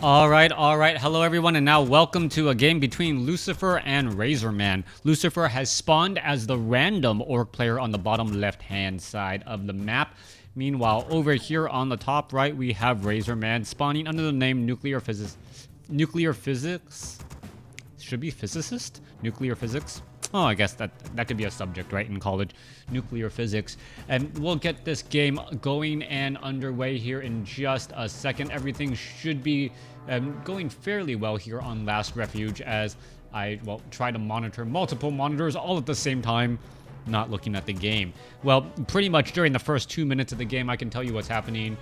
All right. Hello, everyone, and now welcome to a game between Lucifer and Razorman. Lucifer has spawned as the random orc player on the bottom left-hand side of the map. Meanwhile, over here on the top right, we have Razorman spawning under the name Nuclear Physics. Should be physicist? Nuclear physics? Oh, I guess that could be a subject, right, in college. Nuclear physics. And we'll get this game going and underway here in just a second. Everything should be going fairly well here on Last Refuge as I, try to monitor multiple monitors all at the same time, not looking at the game. Well, pretty much during the first 2 minutes of the game, I can tell you what's happening.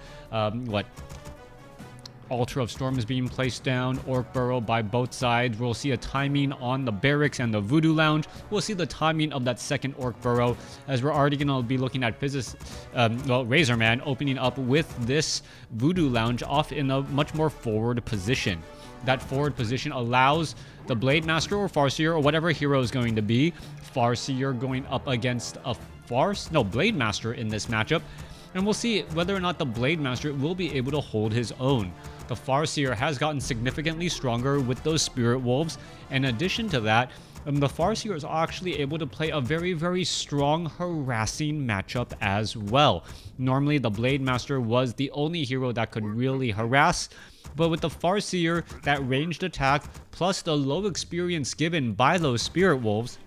Altar of Storm is being placed down, Orc Burrow by both sides. We'll see a timing on the Barracks and the Voodoo Lounge. We'll see the timing of that second Orc Burrow, as we're already going to be looking at Razorman opening up with this Voodoo Lounge off in a much more forward position. That forward position allows the Blade Master or Farseer or whatever hero is going to be. Farseer going up against a Blade Master in this matchup. And we'll see whether or not the Blade Master will be able to hold his own. The Farseer has gotten significantly stronger with those Spirit Wolves. In addition to that, the Farseer is actually able to play a very, very strong harassing matchup as well. Normally, the Blade Master was the only hero that could really harass. But with the Farseer, that ranged attack, plus the low experience given by those Spirit Wolves,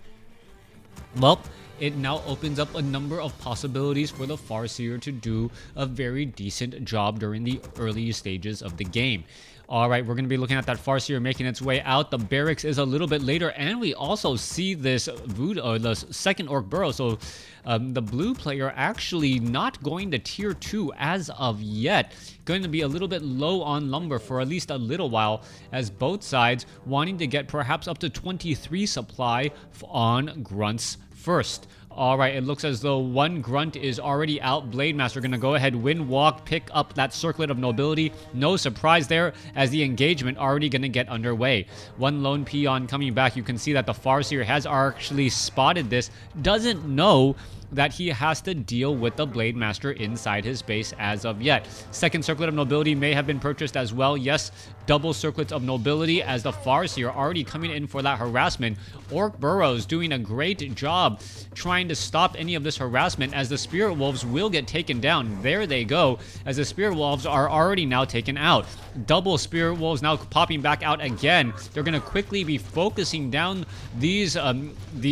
well, it now opens up a number of possibilities for the Farseer to do a very decent job during the early stages of the game. Alright, we're going to be looking at that Farseer making its way out. The Barracks is a little bit later, and we also see this the second Orc Burrow. So the blue player actually not going to tier 2 as of yet. Going to be a little bit low on lumber for at least a little while, as both sides wanting to get perhaps up to 23 supply on grunts first. Alright, it looks as though one grunt is already out. Blade Master going to go ahead, wind walk, pick up that Circlet of Nobility. No surprise there, as the engagement already going to get underway. One lone peon coming back. You can see that the Farseer has actually spotted this. Doesn't know that he has to deal with the Blade Master inside his base as of yet. Second Circlet of Nobility may have been purchased as well. Yes, double Circlets of Nobility as the Farseer already coming in for that harassment. Orc Burrows doing a great job trying to stop any of this harassment, as the Spirit Wolves will get taken down. There they go, as the Spirit Wolves are already now taken out. Double Spirit Wolves now popping back out again. They're going to quickly be focusing down these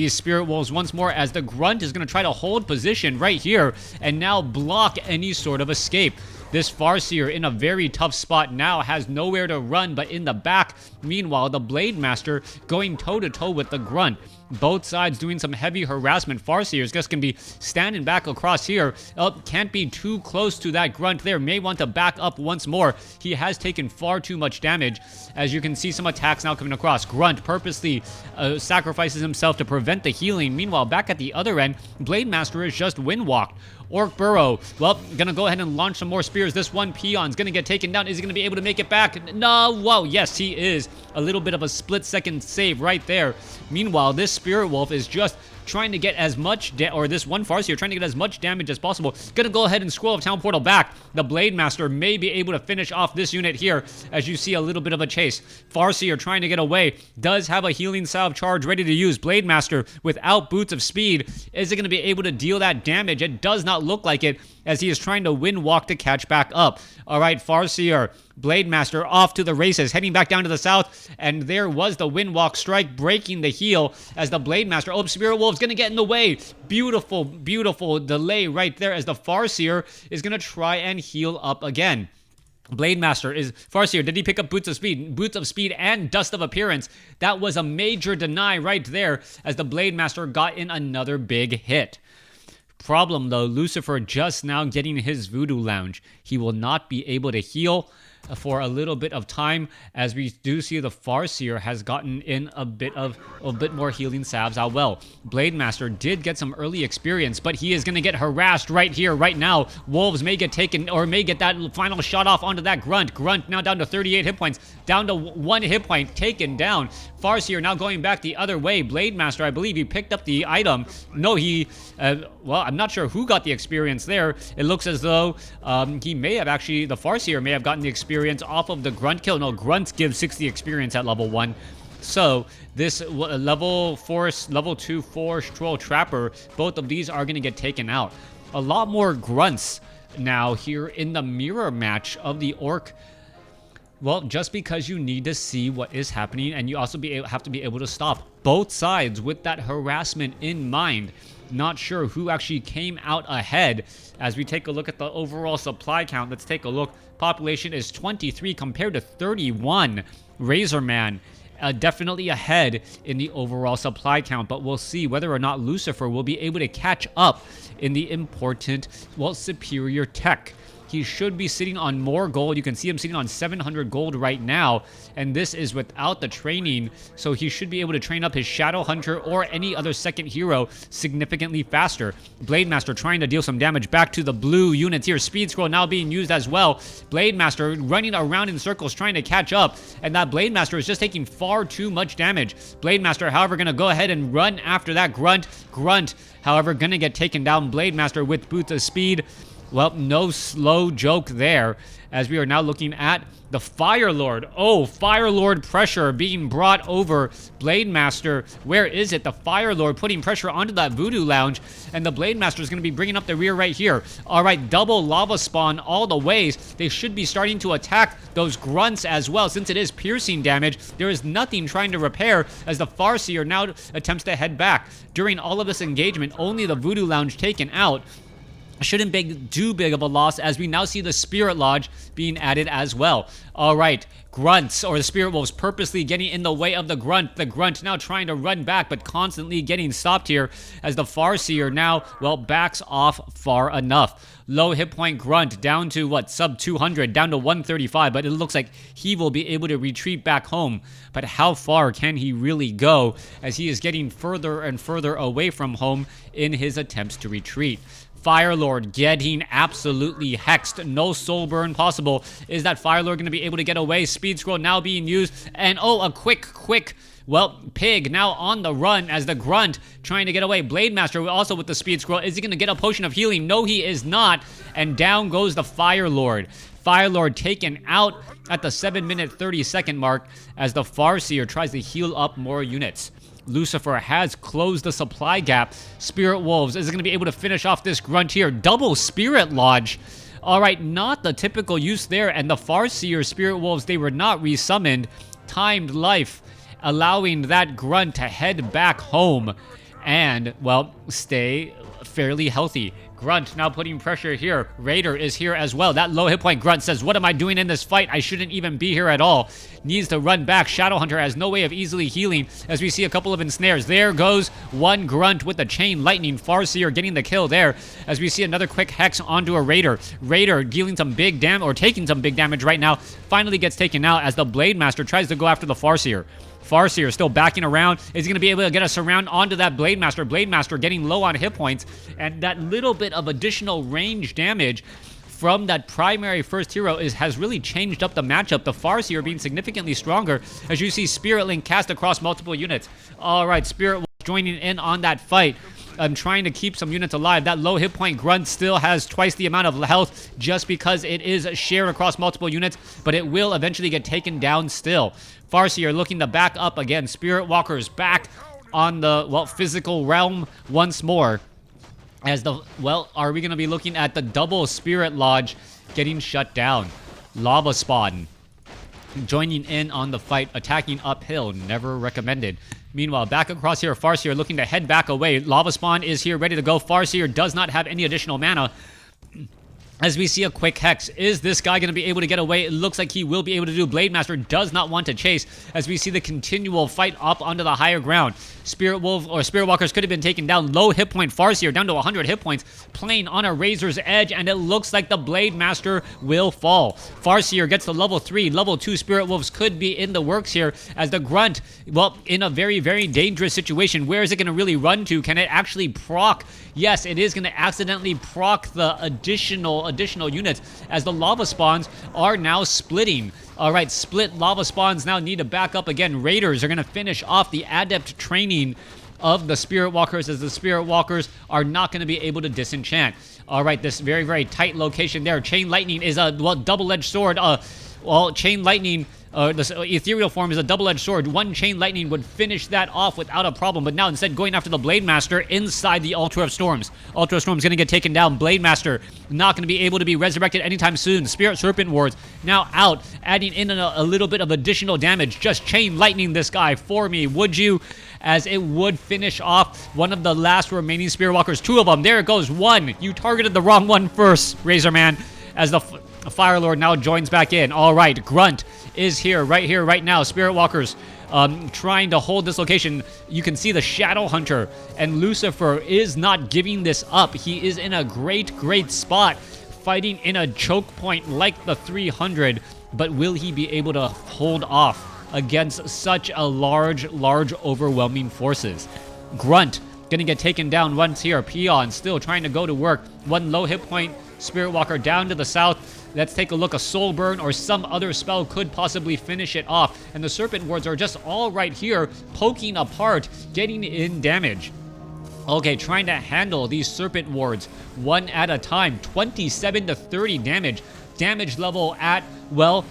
Spirit Wolves once more, as the Grunt is going to try to hold position right here and now block any sort of escape. This Farseer in a very tough spot now, has nowhere to run but in the back. Meanwhile, the Blade Master going toe-to-toe with the Grunt. Both sides doing some heavy harassment. Farseer is just going to be standing back across here. Can't be too close to that Grunt there. May want to back up once more. He has taken far too much damage. As you can see, some attacks now coming across. Grunt purposely sacrifices himself to prevent the healing. Meanwhile, back at the other end, Blade Master is just wind-walked. Orc Burrow, gonna go ahead and launch some more spears. This one peon's gonna get taken down. Is he gonna be able to make it back? No, whoa, yes, he is. A little bit of a split-second save right there. Meanwhile, this Spirit Wolf is just trying to get as much, this one Farseer trying to get as much damage as possible. Gonna go ahead and Scroll of Town Portal back. The Blade Master may be able to finish off this unit here, as you see a little bit of a chase. Farseer trying to get away. Does have a healing salve charge ready to use. Blade Master without Boots of Speed. Is it going to be able to deal that damage? It does not look like it, as he is trying to wind walk to catch back up. Alright, Farseer, Blade Master off to the races, heading back down to the south, and there was the wind walk strike breaking the heal, as the Blade Master, Spirit Wolf's gonna get in the way. Beautiful, beautiful delay right there, as the Farseer is gonna try and heal up again. Blade Master is Farseer. Did he pick up Boots of Speed? Boots of Speed and Dust of Appearance. That was a major deny right there, as the Blade Master got in another big hit. Problem though, Lucifer just now getting his Voodoo Lounge. He will not be able to heal for a little bit of time, as we do see the Farseer has gotten in a bit more healing salves out well. Blade Master did get some early experience, but he is going to get harassed right here, right now. Wolves may get taken, or may get that final shot off onto that Grunt. Grunt now down to 38 hit points, down to 1 hit point, taken down. Farseer now going back the other way. Blade Master, I believe he picked up the item. No, well, I'm not sure who got the experience there. It looks as though he may have actually, the Farseer may have gotten the experience experience off of the grunt kill. No, grunts give 60 experience at level 1. So this level 2 Force Troll Trapper, both of these are going to get taken out. A lot more grunts now here in the mirror match of the Orc. Well, just because you need to see what is happening, and you also have to be able to stop both sides with that harassment in mind. Not sure who actually came out ahead. As we take a look at the overall supply count, let's take a look. Population is 23 compared to 31. Razorman definitely ahead in the overall supply count, but we'll see whether or not Lucifer will be able to catch up in the important, well, superior tech. He should be sitting on more gold. You can see him sitting on 700 gold right now, and this is without the training, so he should be able to train up his Shadow Hunter or any other second hero significantly faster. Blade Master trying to deal some damage back to the blue units here. Speed Scroll now being used as well. Blade Master running around in circles trying to catch up, and that Blade Master is just taking far too much damage. Blade Master, however, going to go ahead and run after that Grunt. Grunt, however, going to get taken down. Blade Master with boots of speed. Well, no slow joke there, as we are now looking at the Fire Lord. Oh, Fire Lord pressure being brought over. Blade Master, where is it? The Fire Lord putting pressure onto that Voodoo Lounge, and the Blade Master is going to be bringing up the rear right here. All right, double lava spawn all the ways. They should be starting to attack those grunts as well, since it is piercing damage. There is nothing trying to repair, as the Farseer now attempts to head back. During all of this engagement, only the Voodoo Lounge taken out. Shouldn't be too big of a loss, as we now see the Spirit Lodge being added as well. All right, grunts, or the Spirit Wolves, purposely getting in the way of the Grunt. The Grunt now trying to run back, but constantly getting stopped here, as the Farseer now, well, backs off far enough. Low hit point Grunt down to, what, sub 200, down to 135, but it looks like he will be able to retreat back home. But how far can he really go, as he is getting further and further away from home in his attempts to retreat? Fire Lord getting absolutely hexed. No soul burn possible. Is that Fire Lord going to be able to get away? Speed Scroll now being used. And oh, a quick, well, Pig now on the run as the Grunt trying to get away. Blade Master also with the Speed Scroll. Is he going to get a potion of healing? No, he is not. And down goes the Fire Lord. Fire Lord taken out at the 7-minute 30-second mark, as the Farseer tries to heal up more units. Lucifer has closed the supply gap. Spirit Wolves is going to be able to finish off this Grunt here. Double Spirit Lodge. All right, not the typical use there. And the Farseer Spirit Wolves, they were not resummoned. Timed life, allowing that Grunt to head back home and, well, stay fairly healthy. Grunt now putting pressure here. Raider is here as well. That low hit point Grunt says, what am I doing in this fight? I shouldn't even be here at all. Needs to run back. Shadow Hunter has no way of easily healing, as we see a couple of ensnares. There goes one Grunt with the chain lightning. Farseer getting the kill there, as we see another quick hex onto a Raider. Raider dealing some big damage, or taking some big damage right now. Finally gets taken out as the Blade Master tries to go after the Farseer. Farseer still backing around. Is he going to be able to get a surround onto that Blade Master? Blade Master getting low on hit points, and that little bit of additional range damage from that primary first hero has really changed up the matchup. The Farseer being significantly stronger, as you see Spirit Link cast across multiple units. All right, Spirit joining in on that fight. Trying to keep some units alive. That low hit point Grunt still has twice the amount of health, just because it is shared across multiple units, but it will eventually get taken down still. Farseer looking to back up again. Spirit Walkers back on the, well, physical realm once more. As the, well, are we going to be looking at the double Spirit Lodge getting shut down? Lava Spawn joining in on the fight, attacking uphill, never recommended. Meanwhile, back across here, Farseer looking to head back away. Lava Spawn is here, ready to go. Farseer does not have any additional mana, as we see a quick hex. Is this guy going to be able to get away? It looks like he will be able to do. Blade Master does not want to chase, as we see the continual fight up onto the higher ground. Spirit Wolf or Spirit Walkers could have been taken down. Low hit point Farseer down to 100 hit points, playing on a razor's edge, and it looks like the Blade Master will fall. Farseer gets to level 3. Level 2 Spirit Wolves could be in the works here, as the Grunt, well, in a very, very dangerous situation. Where is it going to really run to? Can it actually proc? Yes, it is going to accidentally proc the additional units, as the lava spawns are now splitting. All right, split lava spawns now need to back up again. Raiders are going to finish off the adept training of the Spirit Walkers, as the Spirit Walkers are not going to be able to disenchant. All right, this very, very tight location there. Chain Lightning is a, well, double-edged sword. well, Chain Lightning, the ethereal form is a double-edged sword. One Chain Lightning would finish that off without a problem, but now instead going after the Blade Master inside the Altar of Storms. Altar of Storms going to get taken down. Blade Master not going to be able to be resurrected anytime soon. Spirit Serpent Wards now out, adding in a little bit of additional damage. Just Chain Lightning this guy for me, would you? As it would finish off one of the last remaining Spirit Walkers. Two of them. There it goes. One. You targeted the wrong one first, Razorman, as the Fire Lord now joins back in. All right, Grunt is here, right now. Spirit Walkers trying to hold this location. You can see the Shadow Hunter, and Lucifer is not giving this up. He is in a great spot, fighting in a choke point like the 300, but will he be able to hold off against such a large, overwhelming forces? Grunt gonna get taken down once here. Peon still trying to go to work. One low hit point Spirit Walker down to the south. Let's take a look. A Soul Burn or some other spell could possibly finish it off. And the Serpent Wards are just all right here, poking apart, getting in damage. Okay, trying to handle these Serpent Wards one at a time. 27 to 30 damage. Damage level at, well,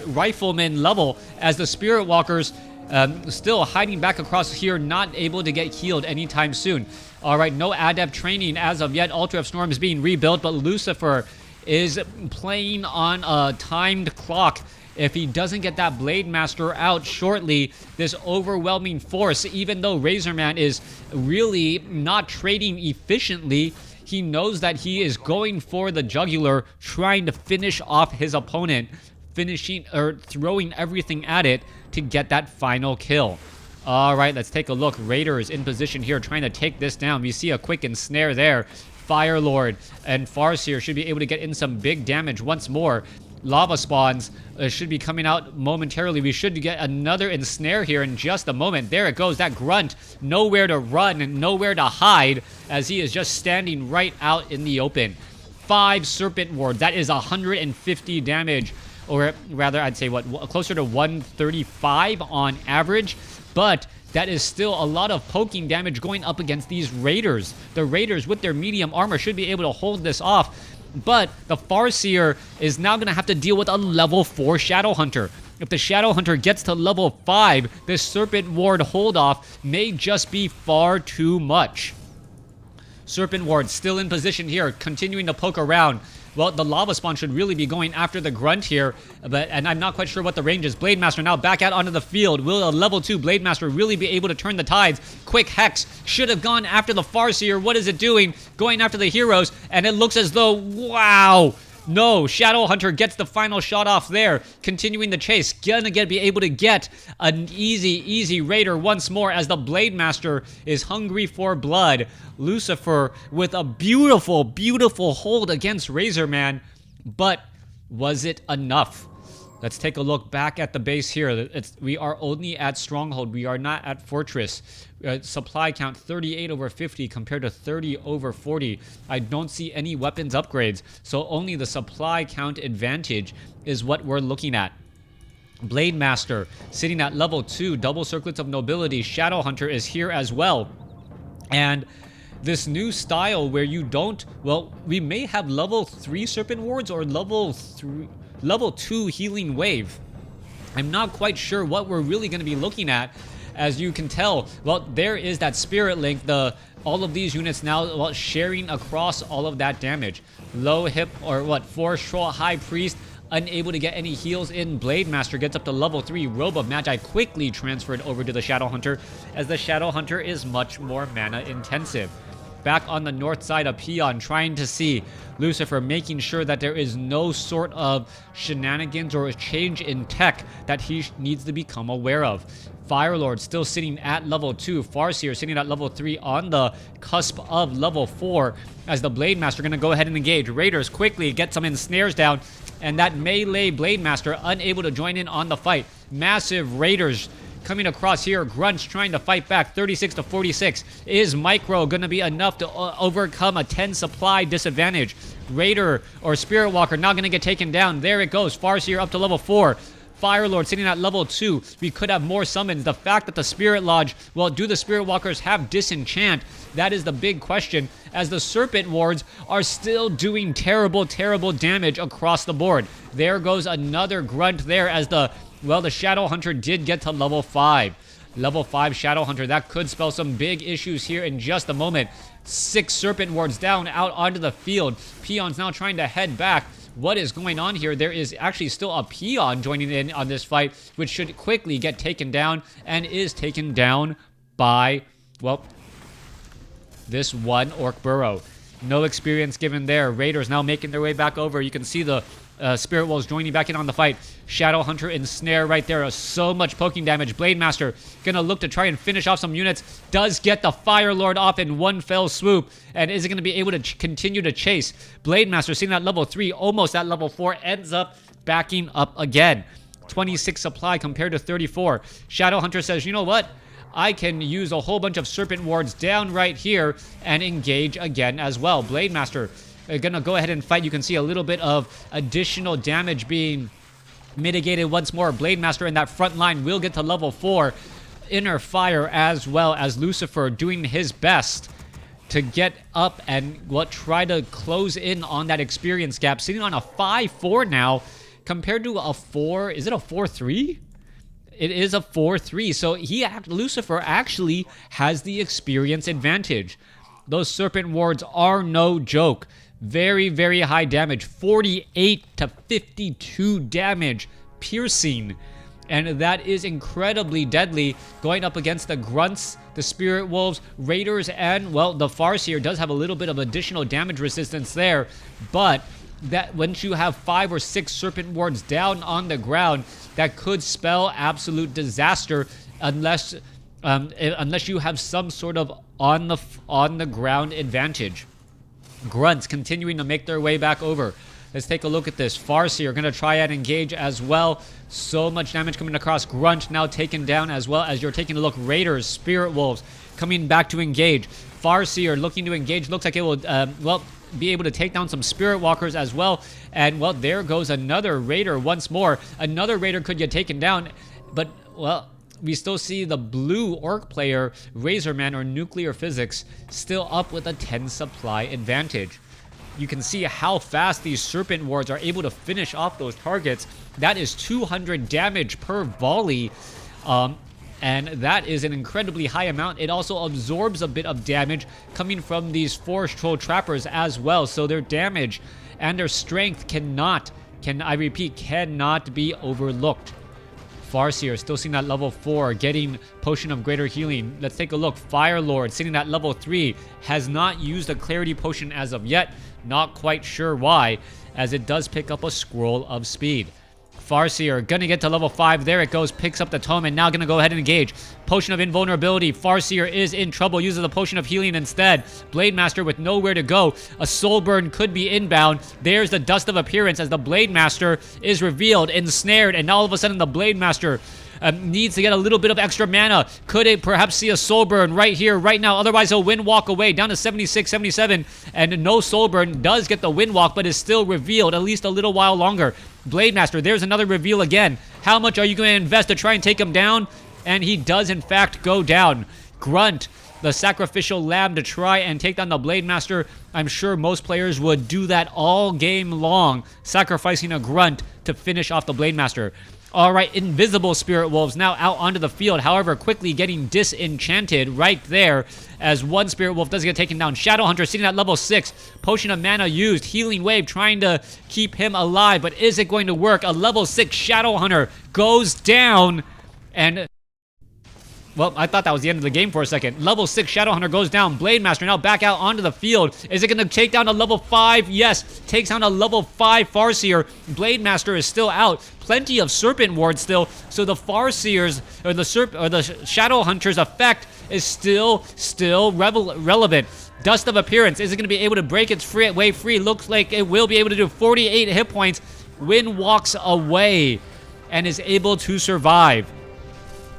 Rifleman level, as the Spirit Walkers still hiding back across here, not able to get healed anytime soon. All right, no Adept training as of yet. Altar of Storm is being rebuilt, but Lucifer is playing on a timed clock. If he doesn't get that Blade Master out shortly, this overwhelming force, even though Razorman is really not trading efficiently, he knows that he is going for the jugular, trying to finish off his opponent, finishing or throwing everything at it to get that final kill. All right, let's take a look. Raiders in position here, trying to take this down. We see a quick ensnare there. Fire Lord and Farseer should be able to get in some big damage once more. Lava spawns should be coming out momentarily. We should get another ensnare here in just a moment. There it goes. That Grunt, nowhere to run and nowhere to hide, as he is just standing right out in the open. 5 Serpent Wards. That is 150 damage. Or rather, I'd say, closer to 135 on average. But that is still a lot of poking damage going up against these Raiders. The Raiders, with their medium armor, should be able to hold this off. But the Farseer is now going to have to deal with a level 4 Shadow Hunter. If the Shadow Hunter gets to level 5, this Serpent Ward hold-off may just be far too much. Serpent Ward still in position here, continuing to poke around. Well, the Lava Spawn should really be going after the Grunt here, and I'm not quite sure what the range is. Blade Master now back out onto the field. Will a level 2 Blade Master really be able to turn the tides? Quick Hex should have gone after the Farseer. What is it doing? Going after the heroes, and it looks as though, wow, no, Shadow Hunter gets the final shot off there. Continuing the chase, gonna be able to get an easy Raider once more, as the Blade Master is hungry for blood. Lucifer with a beautiful hold against Razorman, but was it enough? Let's take a look back at the base here. We are only at Stronghold. We are not at Fortress. Supply count 38 over 50 compared to 30 over 40. I don't see any weapons upgrades, so only the supply count advantage is what we're looking at. Blade Master sitting at level 2, double Circlets of Nobility. Shadow Hunter is here as well. And this new style where you don't, well, we may have level 3 Serpent Wards or level 2 Healing Wave. I'm not quite sure what we're really going to be looking at. As you can tell, well, there is that Spirit Link, all of these units now, well, sharing across all of that damage. Low hip, or what, Forest Troll, High Priest, unable to get any heals in. Blade Master gets up to level 3. Robe of Magi quickly transferred over to the Shadow Hunter, as the Shadow Hunter is much more mana intensive. Back on the north side of Peon, trying to see Lucifer, making sure that there is no sort of shenanigans or a change in tech that he needs to become aware of. Firelord still sitting at level 2. Farseer sitting at level 3 on the cusp of level 4, as the Blade Master going to go ahead and engage. Raiders quickly get some ensnares down, and that melee Blade Master unable to join in on the fight. Massive Raiders coming across here. Grunts trying to fight back. 36 to 46. Is Micro going to be enough to overcome a 10 supply disadvantage? Raider or Spirit Walker now going to get taken down. There it goes. Farseer up to level 4. Fire Lord sitting at level 2. We could have more summons. The fact that the Spirit Lodge, well, do the Spirit Walkers have disenchant? That is the big question, as the Serpent Wards are still doing terrible, terrible damage across the board. There goes another grunt there as the Shadow Hunter did get to level 5. Level 5 Shadow Hunter. That could spell some big issues here in just a moment. 6 Serpent Wards down out onto the field. Peon's now trying to head back. What is going on here? There is actually still a Peon joining in on this fight, which should quickly get taken down, and is taken down by, well, this one Orc Burrow. No experience given there. Raiders now making their way back over. You can see the Spirit Wolves joining back in on the fight. Shadow Hunter ensnare right there. So much poking damage. Blade Master gonna look to try and finish off some units. Does get the Fire Lord off in one fell swoop. And is it gonna be able to continue to chase? Blade Master sitting at level 3, almost at level 4, ends up backing up again. 26 supply compared to 34. Shadow Hunter says, you know what? I can use a whole bunch of Serpent Wards down right here and engage again as well. Blade Master gonna go ahead and fight. You can see a little bit of additional damage being mitigated once more. Blade Master in that front line will get to level 4. Inner Fire as well as Lucifer doing his best to get up and try to close in on that experience gap. Sitting on a 5-4 now compared to a 4. Is it a 4-3? It is a 4-3. So Lucifer actually has the experience advantage. Those Serpent Wards are no joke. Very, very high damage. 48 to 52 damage. Piercing. And that is incredibly deadly going up against the Grunts, the Spirit Wolves, Raiders, and, well, the Farseer does have a little bit of additional damage resistance there. But that once you have 5 or 6 Serpent Wards down on the ground, that could spell absolute disaster unless you have some sort of on the ground advantage. Grunts continuing to make their way back over. Let's take a look at this. Farseer going to try and engage as well. So much damage coming across. Grunt now taken down as well as you're taking a look. Raiders, Spirit Wolves coming back to engage. Farseer looking to engage. Looks like it will, be able to take down some Spirit Walkers as well. And, well, there goes another Raider once more. Another Raider could get taken down. But, well, we still see the blue Orc player, Razorman or Nuclear Physics, still up with a 10 supply advantage. You can see how fast these Serpent Wards are able to finish off those targets. That is 200 damage per volley. And that is an incredibly high amount. It also absorbs a bit of damage coming from these Forest Troll Trappers as well. So their damage and their strength cannot be overlooked. Farseer still sitting at level 4, getting Potion of Greater Healing. Let's take a look. Fire Lord sitting at level 3, has not used a Clarity Potion as of yet. Not quite sure why, as it does pick up a Scroll of Speed. Farseer gonna get to level 5. There it goes. Picks up the tome and now gonna go ahead and engage. Potion of Invulnerability. Farseer is in trouble. Uses the Potion of Healing instead. Blade Master with nowhere to go. A Soul Burn could be inbound. There's the Dust of Appearance as the Blade Master is revealed, ensnared, and all of a sudden the Blade Master needs to get a little bit of extra mana. Could it perhaps see a Soul Burn right here, right now? Otherwise, he'll Wind Walk away down to 76, 77. And no Soul Burn. Does get the Wind Walk, but is still revealed at least a little while longer. Blade Master, there's another reveal again. How much are you going to invest to try and take him down? And he does, in fact, go down. Grunt, the sacrificial lamb to try and take down the Blade Master. I'm sure most players would do that all game long, sacrificing a Grunt to finish off the Blade Master. All right, invisible Spirit Wolves now out onto the field. However, quickly getting disenchanted right there as one Spirit Wolf does get taken down. Shadow Hunter sitting at level 6. Potion of Mana used. Healing Wave trying to keep him alive. But is it going to work? A level 6 Shadow Hunter goes down. And, well, I thought that was the end of the game for a second. Level 6 Shadow Hunter goes down. Blade Master now back out onto the field. Is it going to take down a level 5? Yes. Takes down a level 5 Farseer. Blade Master is still out. Plenty of Serpent Wards still. So the Farseer's, or the Shadow Hunter's effect is still relevant. Dust of Appearance. Is it going to be able to break its way free? Looks like it will be able to do 48 hit points. Wind walks away and is able to survive.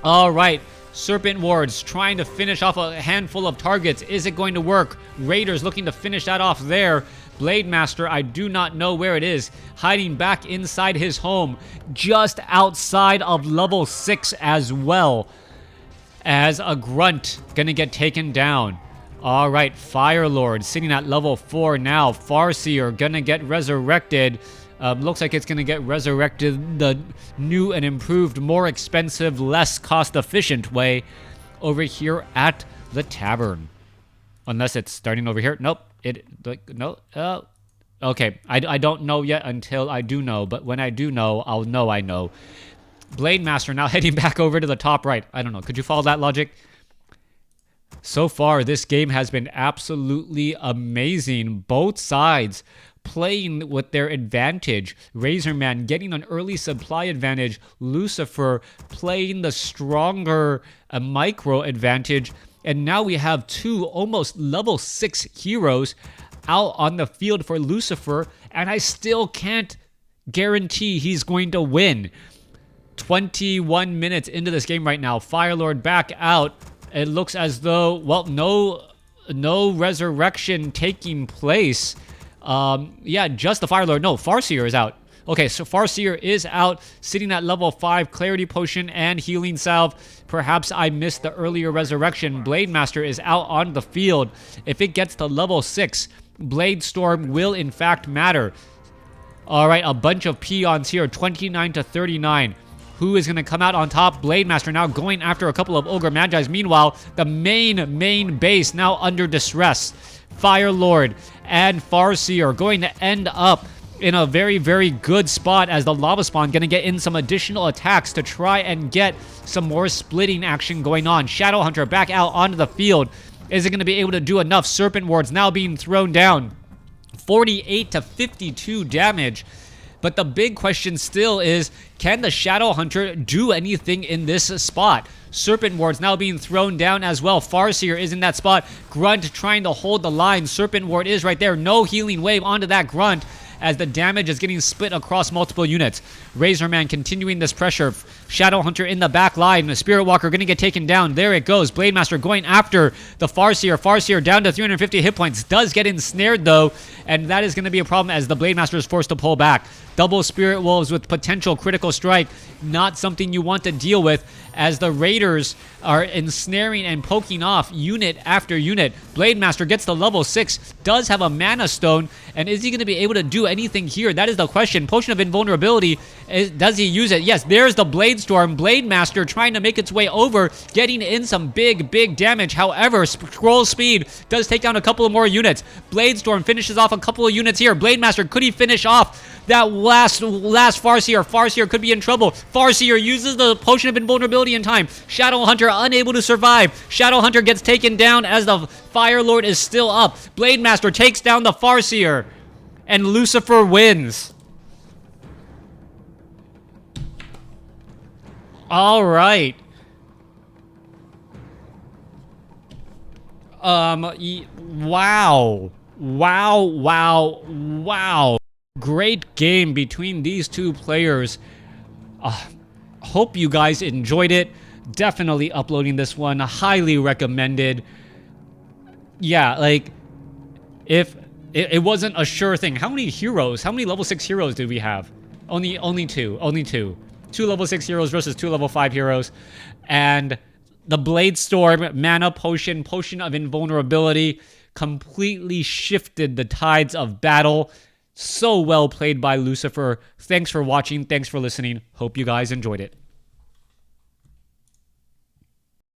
All right. Serpent Wards trying to finish off a handful of targets. Is it going to work? Raiders looking to finish that off there. Blade Master, I do not know where it is, hiding back inside his home, just outside of level 6 as well, as a grunt gonna get taken down. All right, Fire Lord sitting at level 4 now. Farseer gonna get resurrected. Looks like it's gonna get resurrected the new and improved, more expensive, less cost-efficient way over here at the tavern. Unless it's starting over here. Nope. No. Okay. I don't know yet until I do know. But when I do know, I'll know I know. Blade Master now heading back over to the top right. I don't know. Could you follow that logic? So far, this game has been absolutely amazing. Both sides playing with their advantage. Razorman getting an early supply advantage. Lucifer playing the stronger micro advantage. And now we have two almost level 6 heroes out on the field for Lucifer. And I still can't guarantee he's going to win. 21 minutes into this game right now. Firelord back out. It looks as though, well, no resurrection taking place. Yeah, just the Firelord. No, Farseer is out. Okay, so Farseer is out, sitting at level 5, Clarity Potion and Healing Salve. Perhaps I missed the earlier resurrection. Blade Master is out on the field. If it gets to level 6, Blade Storm will in fact matter. All right, a bunch of peons here, 29 to 39. Who is going to come out on top? Blade Master now going after a couple of Ogre Magis. Meanwhile, the main base now under distress. Fire Lord and Farseer going to end up in a very, very good spot as the Lava Spawn going to get in some additional attacks to try and get some more splitting action going on. Shadow Hunter back out onto the field. Is it going to be able to do enough? Serpent Wards now being thrown down. 48 to 52 damage. But the big question still is, can the Shadow Hunter do anything in this spot? Serpent Ward's now being thrown down as well. Farseer is in that spot. Grunt trying to hold the line. Serpent Ward is right there. No healing wave onto that Grunt as the damage is getting split across multiple units. Razorman continuing this pressure. Shadow Hunter in the back line. The Spirit Walker going to get taken down. There it goes. Blade Master going after the Farseer. Farseer down to 350 hit points. Does get ensnared though, and that is going to be a problem as the Blade Master is forced to pull back. Double Spirit Wolves with potential critical strike. Not something you want to deal with as the Raiders are ensnaring and poking off unit after unit. Blade Master gets to level 6. Does have a Mana Stone. And is he going to be able to do anything here? That is the question. Potion of Invulnerability. Does he use it? Yes, there's the Blade Storm. Blade Master trying to make its way over. Getting in some big damage. However, Scroll Speed does take down a couple of more units. Blade Storm finishes off a couple of units here. Blade Master, could he finish off that last Farseer? Farseer could be in trouble. Farseer uses the Potion of Invulnerability in time. Shadow Hunter unable to survive. Shadow Hunter gets taken down as the Fire Lord is still up. Blade Master takes down the Farseer. And Lucifer wins. All right. Wow. Great game between these two players. Hope you guys enjoyed it. Definitely uploading this one. Highly recommended. Yeah, like, if it wasn't a sure thing. How many level 6 heroes did we have? Only two. Two level 6 heroes versus 2 level 5 heroes. And the Blade Storm, Mana Potion, Potion of Invulnerability completely shifted the tides of battle. So well played by Lucifer. Thanks for watching. Thanks for listening. Hope you guys enjoyed it.